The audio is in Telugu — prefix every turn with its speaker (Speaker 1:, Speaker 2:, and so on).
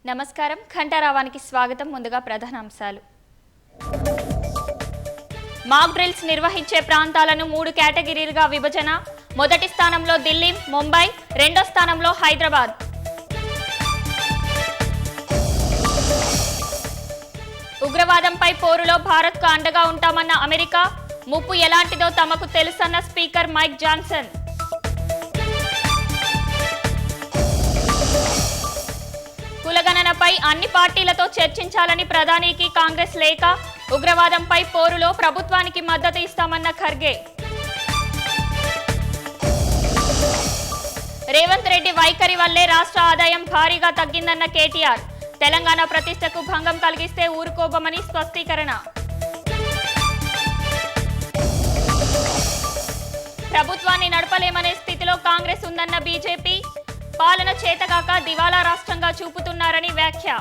Speaker 1: నమస్కారం ఖంటారావానికి స్వాగతం. ముందుగా ప్రధానాంశాలు. మాక్ డ్రిల్స్ నిర్వహించే ప్రాంతాలను 3 కేటగిరీలుగా విభజన. మొదటి స్థానంలో ఢిల్లీ, ముంబై, రెండో స్థానంలో హైదరాబాద్. ఉగ్రవాదంపై పోరులో భారత్కు అండగా ఉంటామన్న అమెరికా. ముప్పు ఎలాంటిదో తమకు తెలుసన్న స్పీకర్ మైక్ జాన్సన్. కులగణనపై అన్ని పార్టీలతో చర్చించాలని ప్రధానికి కాంగ్రెస్ లేఖ. ఉగ్రవాదంపై పోరులో ప్రభుత్వానికి మద్దతు ఇస్తామన్న ఖర్గే. రేవంత్ రెడ్డి వైఖరి వల్లే రాష్ట్ర ఆదాయం భారీగా తగ్గిందన్న కేటీఆర్. తెలంగాణ ప్రతిష్టకు భంగం కలిగిస్తే ఊరుకోబమని స్పష్టీకరణ. ప్రభుత్వాన్ని నడపలేమనే స్థితిలో కాంగ్రెస్ ఉందన్న బీజేపీ. పాలన చేతగాక దివాలా రాష్ట్రంగా చూపుతున్నారని వ్యాఖ్య.